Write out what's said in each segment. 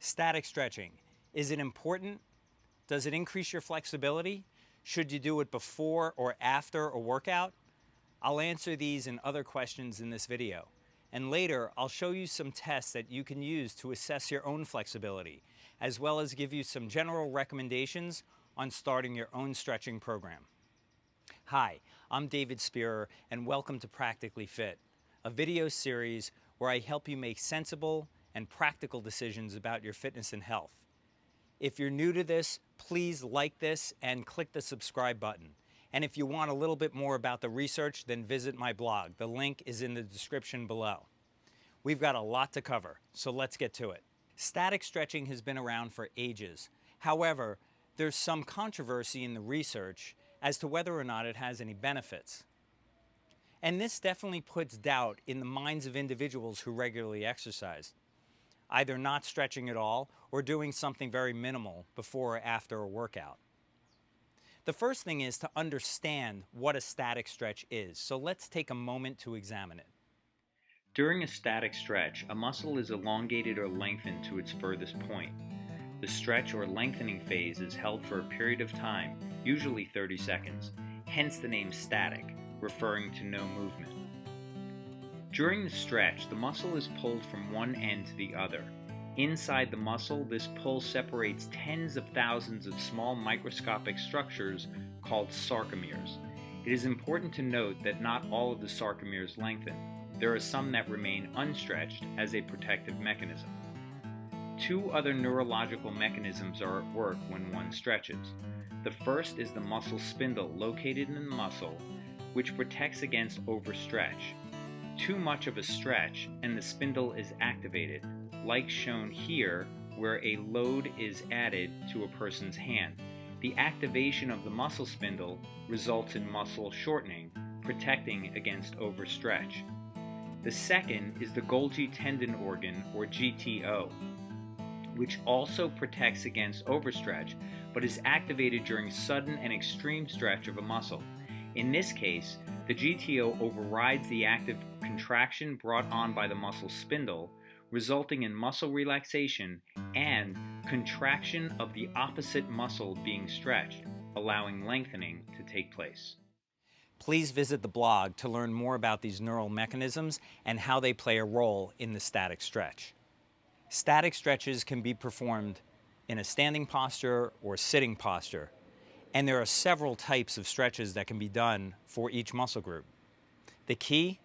Static stretching. Is it important? Does it increase your flexibility? Should you do it before or after a workout? I'll answer these and other questions in this video. And later, I'll show you some tests that you can use to assess your own flexibility, as well as give you some general recommendations on starting your own stretching program. Hi, I'm David Spearer, and welcome to Practically Fit, a video series where I help you make sensible and practical decisions about your fitness and health. If you're new to this, please like this and click the subscribe button. And if you want a little bit more about the research, then visit my blog. The link is in the description below. We've got a lot to cover, so let's get to it. Static stretching has been around for ages. However, there's some controversy in the research as to whether or not it has any benefits. And this definitely puts doubt in the minds of individuals who regularly exercise, either not stretching at all or doing something very minimal before or after a workout. The first thing is to understand what a static stretch is, so let's take a moment to examine it. During a static stretch, a muscle is elongated or lengthened to its furthest point. The stretch or lengthening phase is held for a period of time, usually 30 seconds, hence the name static, referring to no movement. During the stretch, the muscle is pulled from one end to the other. Inside the muscle, this pull separates tens of thousands of small microscopic structures called sarcomeres. It is important to note that not all of the sarcomeres lengthen. There are some that remain unstretched as a protective mechanism. Two other neurological mechanisms are at work when one stretches. The first is the muscle spindle located in the muscle, which protects against overstretch. Too much of a stretch and the spindle is activated, like shown here where a load is added to a person's hand. The activation of the muscle spindle results in muscle shortening, protecting against overstretch. The second is the Golgi tendon organ, or GTO, which also protects against overstretch, but is activated during sudden and extreme stretch of a muscle. In this case, the GTO overrides the active contraction brought on by the muscle spindle, resulting in muscle relaxation and contraction of the opposite muscle being stretched, allowing lengthening to take place. Please visit the blog to learn more about these neural mechanisms and how they play a role in the static stretch. Static stretches can be performed in a standing posture or sitting posture, and there are several types of stretches that can be done for each muscle group. The key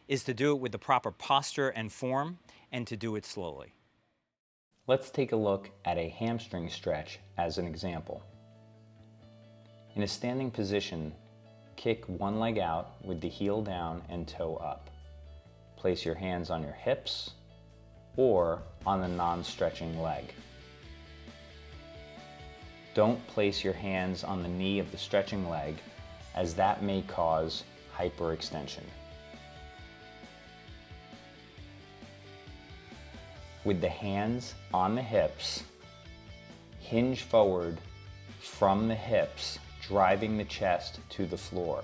is to do it with the proper posture and form, and to do it slowly. Let's take a look at a hamstring stretch as an example. In a standing position, kick one leg out with the heel down and toe up. Place your hands on your hips or on the non-stretching leg. Don't place your hands on the knee of the stretching leg, as that may cause hyperextension. With the hands on the hips, hinge forward from the hips, driving the chest to the floor.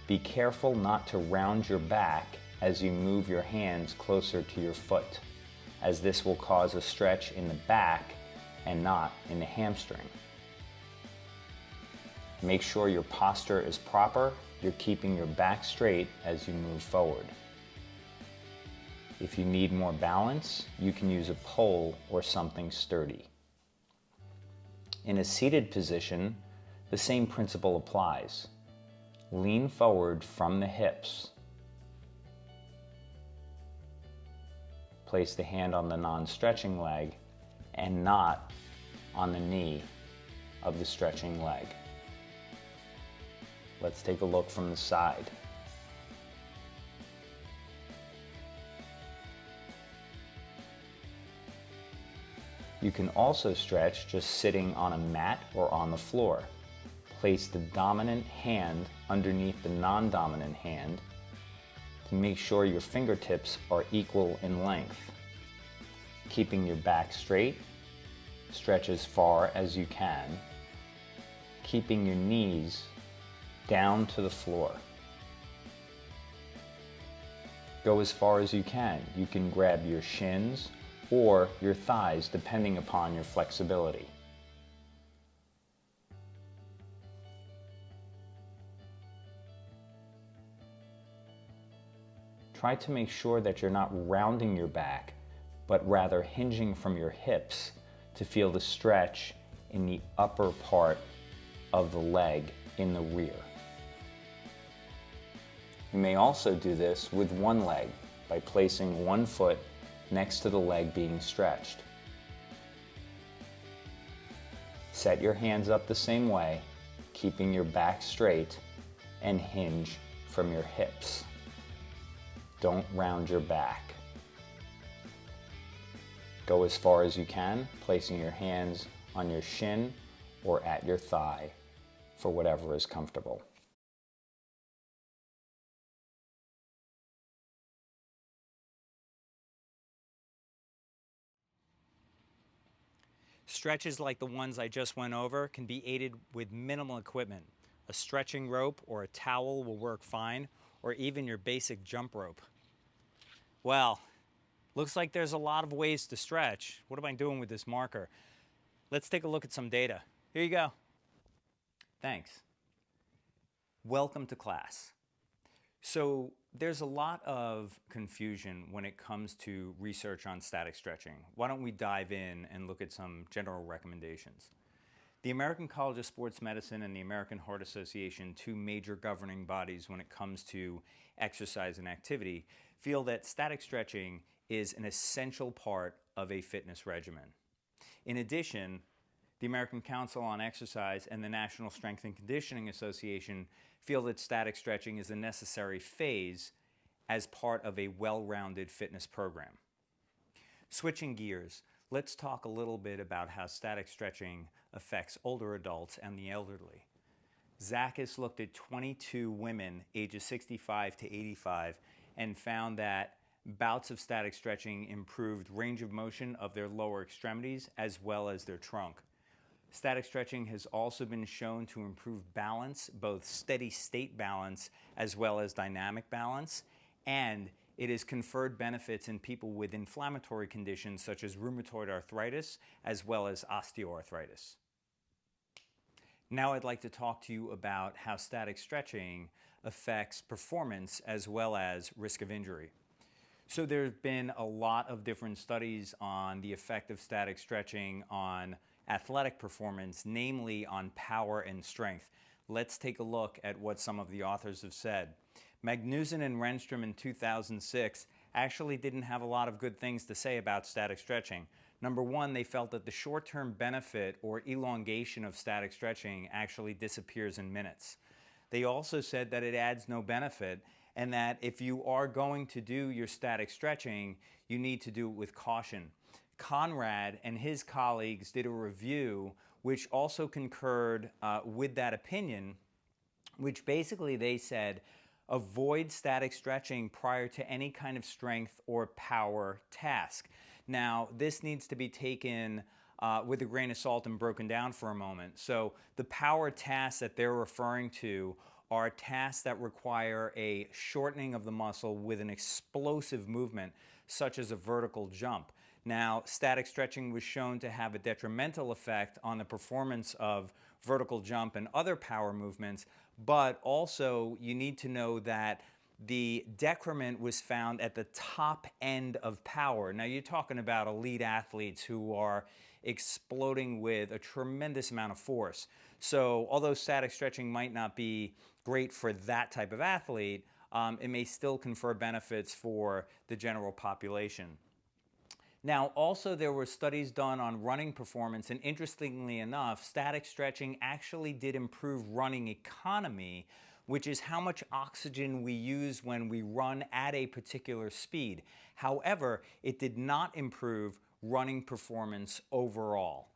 Be careful not to round your back as you move your hands closer to your foot, as this will cause a stretch in the back and not in the hamstring. Make sure your posture is proper. You're keeping your back straight as you move forward. If you need more balance, you can use a pole or something sturdy. In a seated position, the same principle applies. Lean forward from the hips. Place the hand on the non-stretching leg and not on the knee of the stretching leg. Let's take a look from the side. You can also stretch just sitting on a mat or on the floor. Place the dominant hand underneath the non-dominant hand to make sure your fingertips are equal in length. Keeping your back straight, stretch as far as you can, keeping your knees down to the floor. Go as far as you can. You can grab your shins or your thighs, depending upon your flexibility. Try to make sure that you're not rounding your back, but rather hinging from your hips to feel the stretch in the upper part of the leg in the rear. You may also do this with one leg by placing one foot next to the leg being stretched. Set your hands up the same way, keeping your back straight, and hinge from your hips. Don't round your back. Go as far as you can, placing your hands on your shin or at your thigh for whatever is comfortable. Stretches like the ones I just went over can be aided with minimal equipment. A stretching rope or a towel will work fine, or even your basic jump rope. Well, looks like there's a lot of ways to stretch. What am I doing with this marker? Let's take a look at some data. Here you go. Thanks. Welcome to class. So there's a lot of confusion when it comes to research on static stretching. Why don't we dive in and look at some general recommendations? The American College of Sports Medicine and the American Heart Association, two major governing bodies when it comes to exercise and activity, feel that static stretching is an essential part of a fitness regimen. In addition, the American Council on Exercise and the National Strength and Conditioning Association feel that static stretching is a necessary phase as part of a well-rounded fitness program. Switching gears, let's talk a little bit about how static stretching affects older adults and the elderly. Zach has looked at 22 women ages 65 to 85 and found that bouts of static stretching improved range of motion of their lower extremities as well as their trunk. Static stretching has also been shown to improve balance, both steady state balance as well as dynamic balance, and it has conferred benefits in people with inflammatory conditions such as rheumatoid arthritis as well as osteoarthritis. Now I'd like to talk to you about how static stretching affects performance as well as risk of injury. So there's been a lot of different studies on the effect of static stretching on athletic performance, namely on power and strength. Let's take a look at what some of the authors have said. Magnuson and Renstrom in 2006 actually didn't have a lot of good things to say about static stretching. Number one, they felt that the short-term benefit or elongation of static stretching actually disappears in minutes. They also said that it adds no benefit and that if you are going to do your static stretching, you need to do it with caution. Conrad and his colleagues did a review which also concurred with that opinion, which basically they said, avoid static stretching prior to any kind of strength or power task. Now, this needs to be taken with a grain of salt and broken down for a moment. So the power tasks that they're referring to are tasks that require a shortening of the muscle with an explosive movement, such as a vertical jump. Now, static stretching was shown to have a detrimental effect on the performance of vertical jump and other power movements, but also you need to know that the decrement was found at the top end of power. Now, you're talking about elite athletes who are exploding with a tremendous amount of force. So although static stretching might not be great for that type of athlete, it may still confer benefits for the general population. Now, also there were studies done on running performance, and interestingly enough, static stretching actually did improve running economy, which is how much oxygen we use when we run at a particular speed. However, it did not improve running performance overall.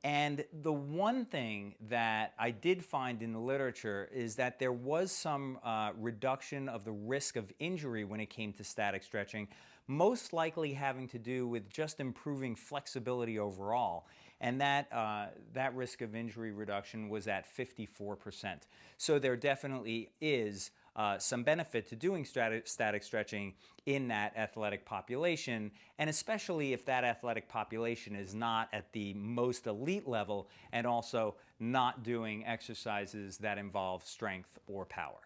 And the one thing that I did find in the literature is that there was some reduction of the risk of injury when it came to static stretching, most likely having to do with just improving flexibility overall. And that risk of injury reduction was at 54%. So there definitely is some benefit to doing static stretching in that athletic population, and especially if that athletic population is not at the most elite level and also not doing exercises that involve strength or power.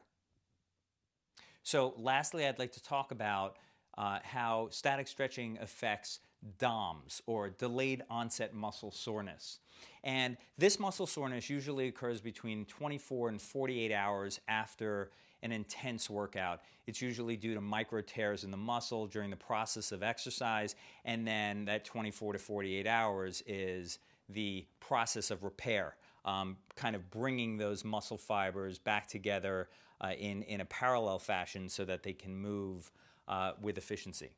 So lastly, I'd like to talk about how static stretching affects DOMS, or delayed onset muscle soreness. And this muscle soreness usually occurs between 24 and 48 hours after an intense workout. It's usually due to micro tears in the muscle during the process of exercise, and then that 24 to 48 hours is the process of repair, kind of bringing those muscle fibers back together in a parallel fashion so that they can move with efficiency.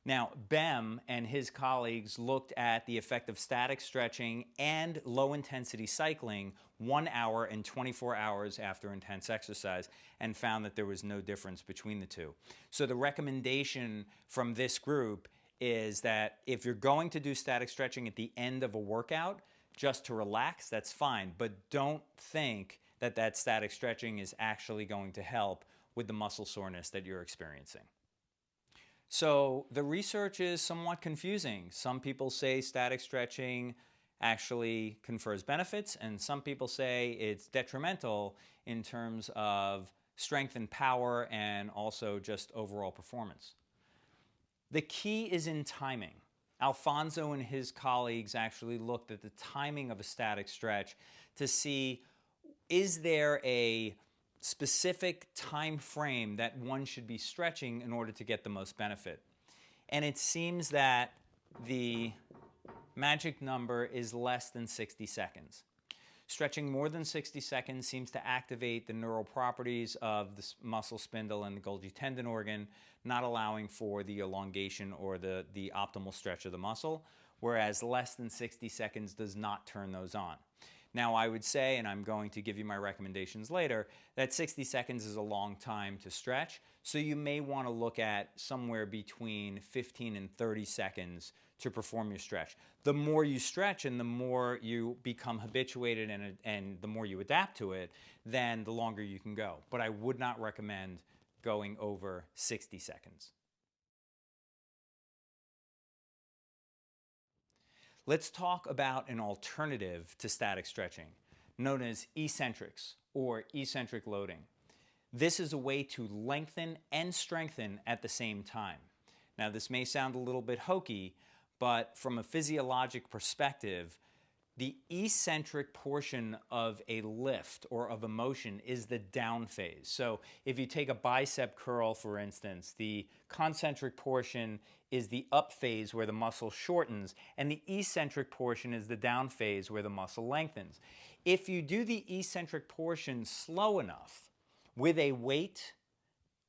Now, Bem and his colleagues looked at the effect of static stretching and low-intensity cycling 1 hour and 24 hours after intense exercise and found that there was no difference between the two. So the recommendation from this group is that if you're going to do static stretching at the end of a workout, just to relax, that's fine. But don't think that that static stretching is actually going to help with the muscle soreness that you're experiencing. So the research is somewhat confusing. Some people say static stretching actually confers benefits, and some people say it's detrimental in terms of strength and power and also just overall performance. The key is in timing. Alfonso and his colleagues actually looked at the timing of a static stretch to see, is there a specific time frame that one should be stretching in order to get the most benefit. And it seems that the magic number is less than 60 seconds. Stretching more than 60 seconds seems to activate the neural properties of the muscle spindle and the Golgi tendon organ, not allowing for the elongation or the optimal stretch of the muscle, whereas less than 60 seconds does not turn those on. Now, I would say, and I'm going to give you my recommendations later, that 60 seconds is a long time to stretch, so you may want to look at somewhere between 15 and 30 seconds to perform your stretch. The more you stretch and the more you become habituated and the more you adapt to it, then the longer you can go. But I would not recommend going over 60 seconds. Let's talk about an alternative to static stretching, known as eccentrics or eccentric loading. This is a way to lengthen and strengthen at the same time. Now, this may sound a little bit hokey, but from a physiologic perspective, the eccentric portion of a lift or of a motion is the down phase. So if you take a bicep curl, for instance, the concentric portion is the up phase where the muscle shortens, and the eccentric portion is the down phase where the muscle lengthens. If you do the eccentric portion slow enough with a weight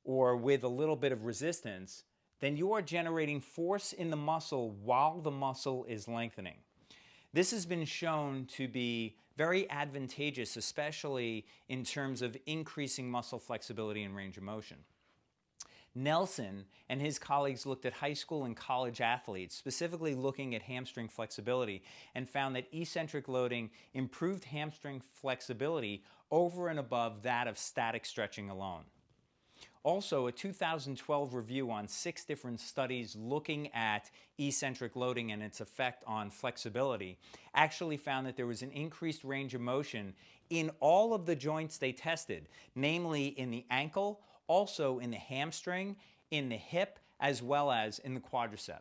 or with a little bit of resistance, then you are generating force in the muscle while the muscle is lengthening. This has been shown to be very advantageous, especially in terms of increasing muscle flexibility and range of motion. Nelson and his colleagues looked at high school and college athletes, specifically looking at hamstring flexibility, and found that eccentric loading improved hamstring flexibility over and above that of static stretching alone. Also, a 2012 review on 6 different studies looking at eccentric loading and its effect on flexibility actually found that there was an increased range of motion in all of the joints they tested, namely in the ankle, also in the hamstring, in the hip, as well as in the quadricep.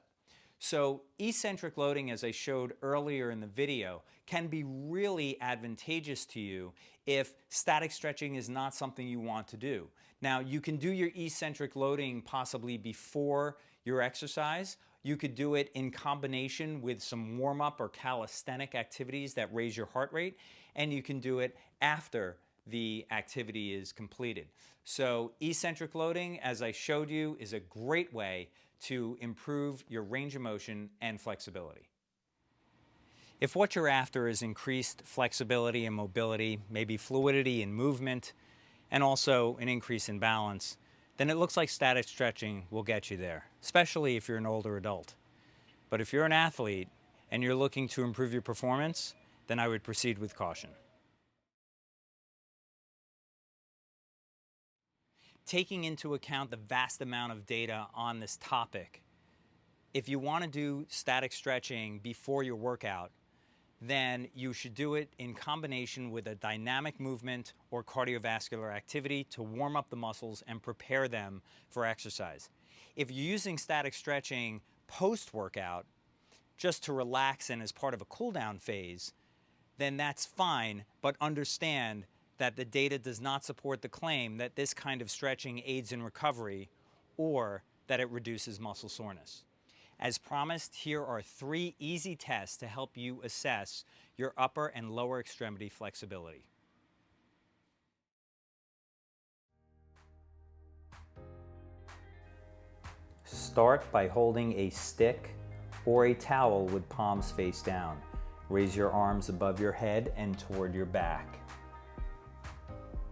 So eccentric loading, as I showed earlier in the video, can be really advantageous to you if static stretching is not something you want to do. Now, you can do your eccentric loading possibly before your exercise. You could do it in combination with some warm-up or calisthenic activities that raise your heart rate, and you can do it after the activity is completed. So eccentric loading, as I showed you, is a great way to improve your range of motion and flexibility. If what you're after is increased flexibility and mobility, maybe fluidity and movement, and also an increase in balance, then it looks like static stretching will get you there, especially if you're an older adult. But if you're an athlete and you're looking to improve your performance, then I would proceed with caution. Taking into account the vast amount of data on this topic, if you want to do static stretching before your workout, then you should do it in combination with a dynamic movement or cardiovascular activity to warm up the muscles and prepare them for exercise. If you're using static stretching post-workout just to relax and as part of a cool-down phase, then that's fine, but understand that the data does not support the claim that this kind of stretching aids in recovery or that it reduces muscle soreness. As promised, here are 3 easy tests to help you assess your upper and lower extremity flexibility. Start by holding a stick or a towel with palms face down. Raise your arms above your head and toward your back.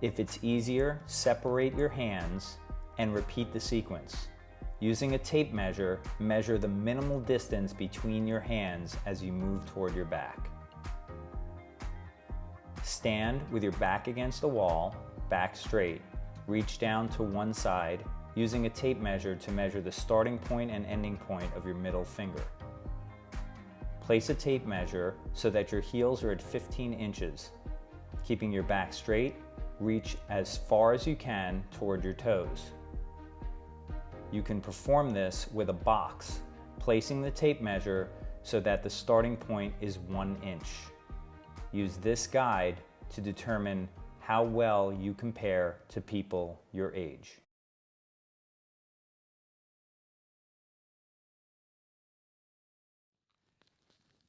If it's easier, separate your hands and repeat the sequence. Using a tape measure, measure the minimal distance between your hands as you move toward your back. Stand with your back against the wall, back straight. Reach down to one side, using a tape measure to measure the starting point and ending point of your middle finger. Place a tape measure so that your heels are at 15 inches. Keeping your back straight, reach as far as you can toward your toes. You can perform this with a box, placing the tape measure so that the starting point is 1 inch. Use this guide to determine how well you compare to people your age.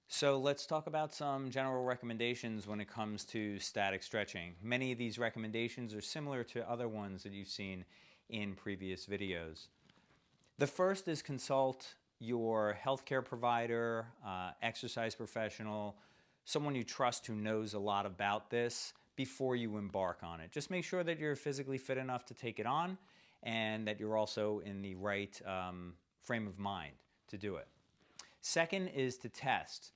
So let's talk about some general recommendations when it comes to static stretching. Many of these recommendations are similar to other ones that you've seen in previous videos. The first is consult your healthcare provider, exercise professional, someone you trust who knows a lot about this before you embark on it. Just make sure that you're physically fit enough to take it on and that you're also in the right frame of mind to do it. Second is to test.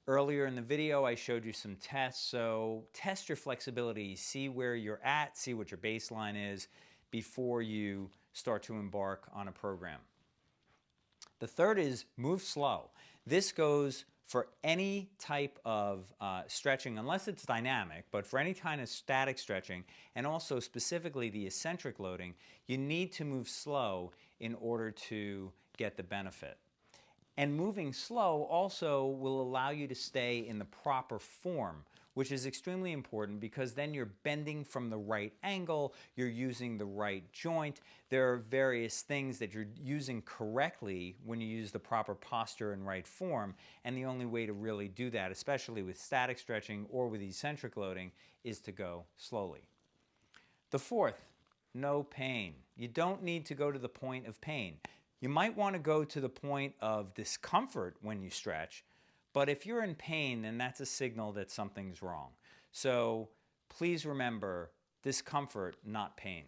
Earlier in the video, I showed you some tests, so test your flexibility, see where you're at, see what your baseline is before you start to embark on a program. The third is move slow. This goes for any type of stretching, unless it's dynamic, but for any kind of static stretching, and also specifically the eccentric loading, you need to move slow in order to get the benefit. And moving slow also will allow you to stay in the proper form, which is extremely important because then you're bending from the right angle, you're using the right joint. There are various things that you're using correctly when you use the proper posture and right form, and the only way to really do that, especially with static stretching or with eccentric loading, is to go slowly. The fourth, no pain. You don't need to go to the point of pain. You might want to go to the point of discomfort when you stretch, but if you're in pain, then that's a signal that something's wrong. So please remember, discomfort, not pain.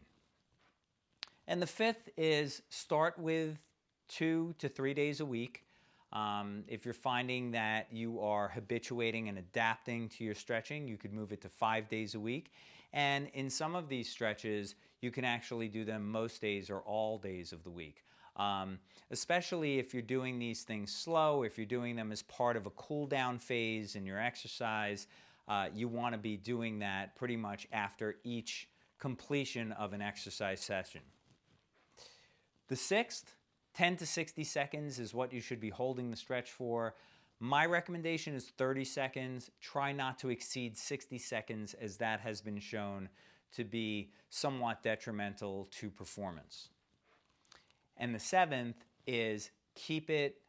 And the fifth is start with 2 to 3 days a week. If you're finding that you are habituating and adapting to your stretching, you could move it to 5 days a week. And in some of these stretches, you can actually do them most days or all days of the week. Especially if you're doing these things slow, if you're doing them as part of a cool down phase in your exercise, you want to be doing that pretty much after each completion of an exercise session. The sixth, 10 to 60 seconds is what you should be holding the stretch for. My recommendation is 30 seconds. Try not to exceed 60 seconds as that has been shown to be somewhat detrimental to performance. And the seventh is keep it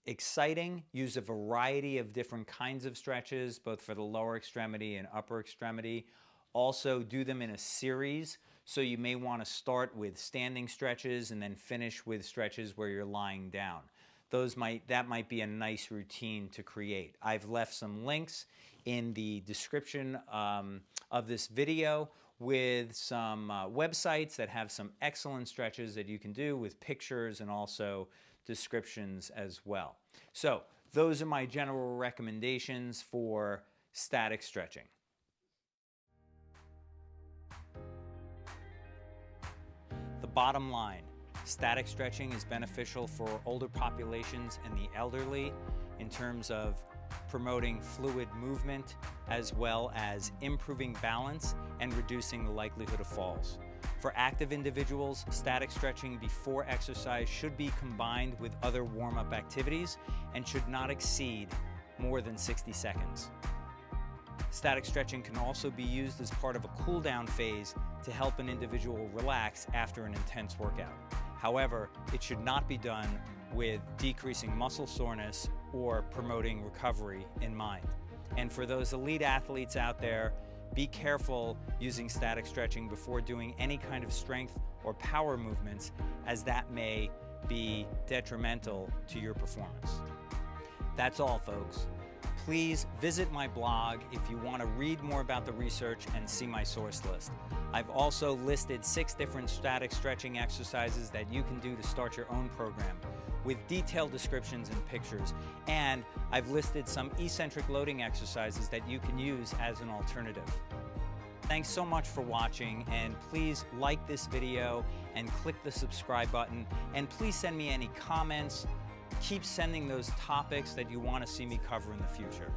exciting. Use a variety of different kinds of stretches, both for the lower extremity and upper extremity. Also do them in a series. So you may want to start with standing stretches and then finish with stretches where you're lying down. That might be a nice routine to create. I've left some links in the description of this video with some websites that have some excellent stretches that you can do with pictures and also descriptions as well. So those are my general recommendations for static stretching. Bottom line, static stretching is beneficial for older populations and the elderly in terms of promoting fluid movement as well as improving balance and reducing the likelihood of falls. For active individuals, static stretching before exercise should be combined with other warm-up activities and should not exceed more than 60 seconds. Static stretching can also be used as part of a cool-down phase to help an individual relax after an intense workout. However, it should not be done with decreasing muscle soreness or promoting recovery in mind. And for those elite athletes out there, be careful using static stretching before doing any kind of strength or power movements, as that may be detrimental to your performance. That's all, folks. Please visit my blog if you want to read more about the research and see my source list. I've also listed 6 different static stretching exercises that you can do to start your own program, with detailed descriptions and pictures. And I've listed some eccentric loading exercises that you can use as an alternative. Thanks so much for watching, and please like this video and click the subscribe button, and please send me any comments. Keep sending those topics that you want to see me cover in the future.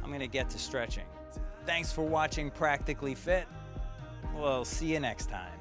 I'm going to get to stretching. Thanks for watching Practically Fit. We'll see you next time.